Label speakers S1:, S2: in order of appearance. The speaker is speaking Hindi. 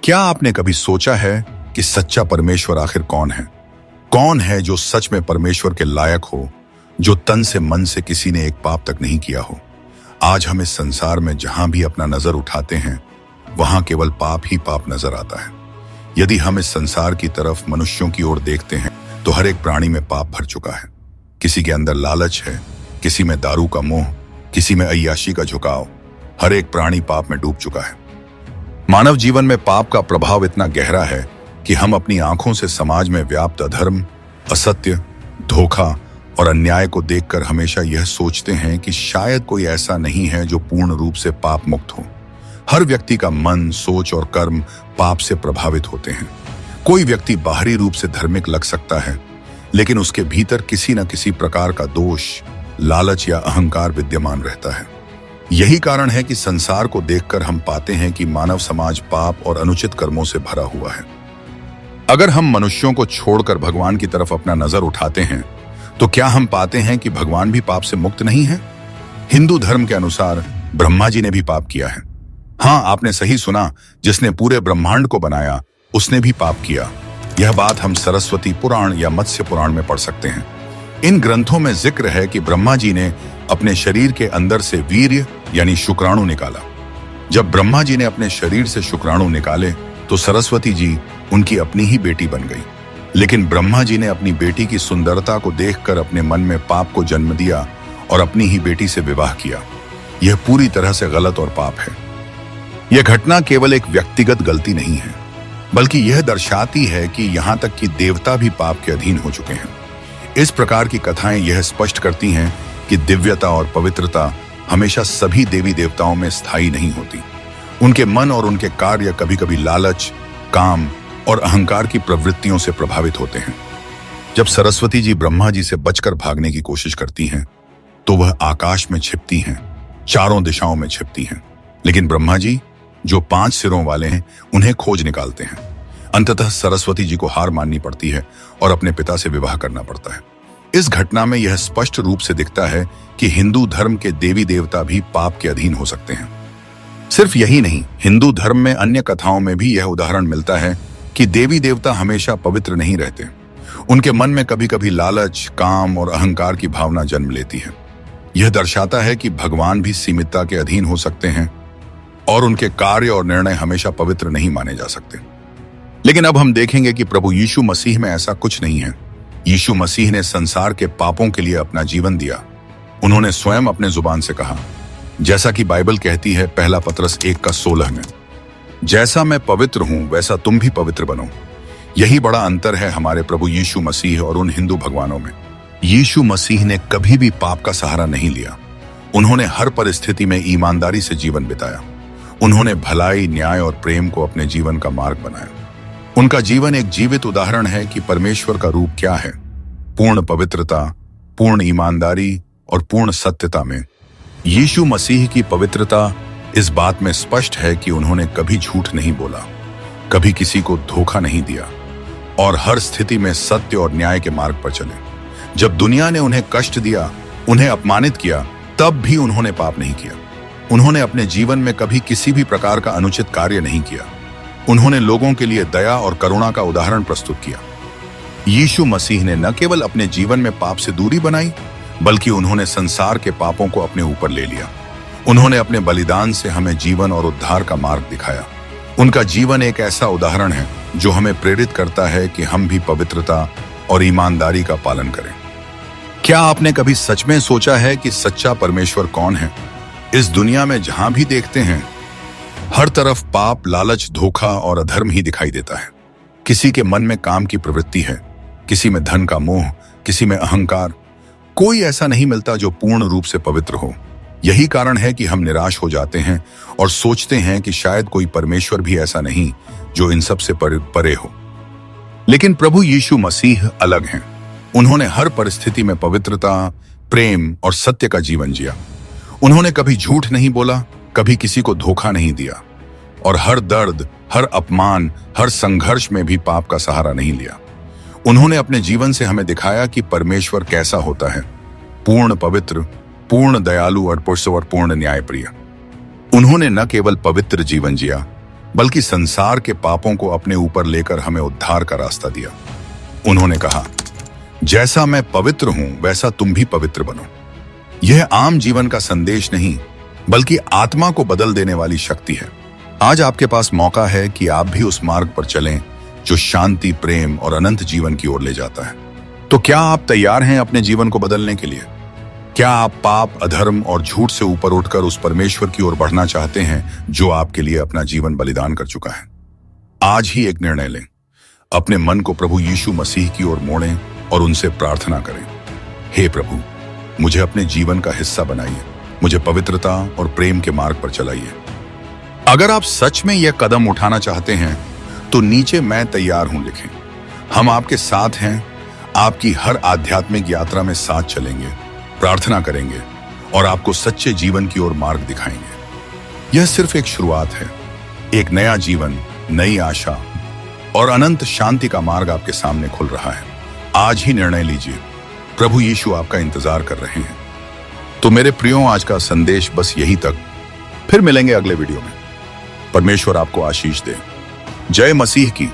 S1: क्या आपने कभी सोचा है कि सच्चा परमेश्वर आखिर कौन है? कौन है जो सच में परमेश्वर के लायक हो, जो तन से मन से किसी ने एक पाप तक नहीं किया हो? आज हम इस संसार में जहां भी अपना नजर उठाते हैं, वहां केवल पाप ही पाप नजर आता है। यदि हम इस संसार की तरफ मनुष्यों की ओर देखते हैं, तो हर एक प्राणी में पाप भर चुका है। किसी के अंदर लालच है, किसी में दारू का मोह, किसी में अय्याशी का झुकाव। हर एक प्राणी पाप में डूब चुका है। मानव जीवन में पाप का प्रभाव इतना गहरा है कि हम अपनी आंखों से समाज में व्याप्त अधर्म, असत्य, धोखा और अन्याय को देखकर हमेशा यह सोचते हैं कि शायद कोई ऐसा नहीं है जो पूर्ण रूप से पाप मुक्त हो। हर व्यक्ति का मन, सोच और कर्म पाप से प्रभावित होते हैं। कोई व्यक्ति बाहरी रूप से धार्मिक लग सकता है, लेकिन उसके भीतर किसी न किसी प्रकार का दोष, लालच या अहंकार विद्यमान रहता है। यही कारण है कि संसार को देखकर हम पाते हैं कि मानव समाज पाप और अनुचित कर्मों से भरा हुआ है। अगर हम मनुष्यों को छोड़कर भगवान की तरफ अपना नजर उठाते हैं, तो क्या हम पाते हैं कि भगवान भी पाप से मुक्त नहीं है? हिंदू धर्म के अनुसार ब्रह्मा जी ने भी पाप किया है। हाँ, आपने सही सुना, जिसने पूरे ब्रह्मांड को बनाया उसने भी पाप किया। यह बात हम सरस्वती पुराण या मत्स्य पुराण में पढ़ सकते हैं। इन ग्रंथों में जिक्र है कि ब्रह्मा जी ने अपने शरीर के अंदर से वीर्य यानी शुक्राणु निकाला। जब ब्रह्मा जी ने अपने शरीर से शुक्राणु निकाले, तो सरस्वती जी उनकी अपनी ही बेटी बन गई। लेकिन ब्रह्मा जी ने अपनी बेटी की सुंदरता को देखकर अपने मन में पाप को जन्म दिया और अपनी ही बेटी से विवाह किया। यह पूरी तरह से गलत और पाप है। यह घटना केवल एक व्यक्तिगत गलती नहीं है, बल्कि यह दर्शाती है कि यहाँ तक कि देवता भी पाप के अधीन हो चुके हैं। इस प्रकार की कथाएं यह स्पष्ट करती हैं कि दिव्यता और पवित्रता हमेशा सभी देवी देवताओं में स्थायी नहीं होती। उनके मन और उनके कार्य कभी कभी लालच, काम और अहंकार की प्रवृत्तियों से प्रभावित होते हैं। जब सरस्वती जी ब्रह्मा जी से बचकर भागने की कोशिश करती हैं, तो वह आकाश में छिपती हैं, चारों दिशाओं में छिपती हैं। लेकिन ब्रह्मा जी, जो 5 सिरों वाले हैं, उन्हें खोज निकालते हैं। अंततः सरस्वती जी को हार माननी पड़ती है और अपने पिता से विवाह करना पड़ता है। इस घटना में यह स्पष्ट रूप से दिखता है कि हिंदू धर्म के देवी देवता भी पाप के अधीन हो सकते हैं। सिर्फ यही नहीं, हिंदू धर्म में अन्य कथाओं में भी यह उदाहरण मिलता है कि देवी देवता हमेशा पवित्र नहीं रहते। उनके मन में कभी कभी लालच, काम और अहंकार की भावना जन्म लेती है। यह दर्शाता है कि भगवान भी सीमितता के अधीन हो सकते हैं और उनके कार्य और निर्णय हमेशा पवित्र नहीं माने जा सकते। लेकिन अब हम देखेंगे कि प्रभु यीशु मसीह में ऐसा कुछ नहीं है। यीशु मसीह ने संसार के पापों के लिए अपना जीवन दिया। उन्होंने स्वयं अपने जुबान से कहा, जैसा कि बाइबल कहती है पहला पतरस 1:16 में, जैसा मैं पवित्र हूं वैसा तुम भी पवित्र बनो। यही बड़ा अंतर है हमारे प्रभु यीशु मसीह और उन हिंदू भगवानों में। यीशु मसीह ने कभी भी पाप का सहारा नहीं लिया। उन्होंने हर परिस्थिति में ईमानदारी से जीवन बिताया। उन्होंने भलाई, न्याय और प्रेम को अपने जीवन का मार्ग बनाया। उनका जीवन एक जीवित उदाहरण है कि परमेश्वर का रूप क्या है। पूर्ण पवित्रता, पूर्ण ईमानदारी और पूर्ण सत्यता में यीशु मसीह की पवित्रता इस बात में स्पष्ट है कि उन्होंने कभी झूठ नहीं बोला, कभी किसी को धोखा नहीं दिया और हर स्थिति में सत्य और न्याय के मार्ग पर चले। जब दुनिया ने उन्हें कष्ट दिया, उन्हें अपमानित किया, तब भी उन्होंने पाप नहीं किया। उन्होंने अपने जीवन में कभी किसी भी प्रकार का अनुचित कार्य नहीं किया। उन्होंने लोगों के लिए दया और करुणा का उदाहरण प्रस्तुत किया। यीशु मसीह ने न केवल अपने जीवन में पाप से दूरी बनाई, बल्कि उन्होंने संसार के पापों को अपने ऊपर ले लिया। उन्होंने अपने बलिदान से हमें जीवन और उद्धार का मार्ग दिखाया। उनका जीवन एक ऐसा उदाहरण है जो हमें प्रेरित करता है कि हम भी पवित्रता और ईमानदारी का पालन करें। क्या आपने कभी सच में सोचा है कि सच्चा परमेश्वर कौन है? इस दुनिया में जहां भी देखते हैं, हर तरफ पाप, लालच, धोखा और अधर्म ही दिखाई देता है। किसी के मन में काम की प्रवृत्ति है, किसी में धन का मोह, किसी में अहंकार। कोई ऐसा नहीं मिलता जो पूर्ण रूप से पवित्र हो। यही कारण है कि हम निराश हो जाते हैं और सोचते हैं कि शायद कोई परमेश्वर भी ऐसा नहीं जो इन सब से परे हो। लेकिन प्रभु यीशु मसीह अलग हैं। उन्होंने हर परिस्थिति में पवित्रता, प्रेम और सत्य का जीवन जिया। उन्होंने कभी झूठ नहीं बोला, कभी किसी को धोखा नहीं दिया और हर दर्द, हर अपमान, हर संघर्ष में भी पाप का सहारा नहीं लिया। उन्होंने अपने जीवन से हमें दिखाया कि परमेश्वर कैसा होता है, पूर्ण पवित्र, पूर्ण दयालु और पूर्ण न्यायप्रिय। उन्होंने न केवल पवित्र जीवन जिया, बल्कि संसार के पापों को अपने ऊपर लेकर हमें उद्धार का रास्ता दिया। उन्होंने कहा, जैसा मैं पवित्र हूं वैसा तुम भी पवित्र बनो। यह आम जीवन का संदेश नहीं, बल्कि आत्मा को बदल देने वाली शक्ति है। आज आपके पास मौका है कि आप भी उस मार्ग पर चलें जो शांति, प्रेम और अनंत जीवन की ओर ले जाता है। तो क्या आप तैयार हैं अपने जीवन को बदलने के लिए? क्या आप पाप, अधर्म और झूठ से ऊपर उठकर उस परमेश्वर की ओर बढ़ना चाहते हैं जो आपके लिए अपना जीवन बलिदान कर चुका है? आज ही एक निर्णय लें। अपने मन को प्रभु यीशु मसीह की ओर मोड़ें और उनसे प्रार्थना करें, हे प्रभु, मुझे अपने जीवन का हिस्सा बनाइए, मुझे पवित्रता और प्रेम के मार्ग पर चलाइए। अगर आप सच में यह कदम उठाना चाहते हैं तो नीचे मैं तैयार हूं लिखें। हम आपके साथ हैं, आपकी हर आध्यात्मिक यात्रा में साथ चलेंगे, प्रार्थना करेंगे और आपको सच्चे जीवन की ओर मार्ग दिखाएंगे। यह सिर्फ एक शुरुआत है। एक नया जीवन, नई आशा और अनंत शांति का मार्ग आपके सामने खुल रहा है। आज ही निर्णय लीजिए। प्रभु यीशु आपका इंतजार कर रहे हैं। तो मेरे प्रियो, आज का संदेश बस यही तक। फिर मिलेंगे अगले वीडियो में। परमेश्वर आपको आशीष दे। जय मसीह की।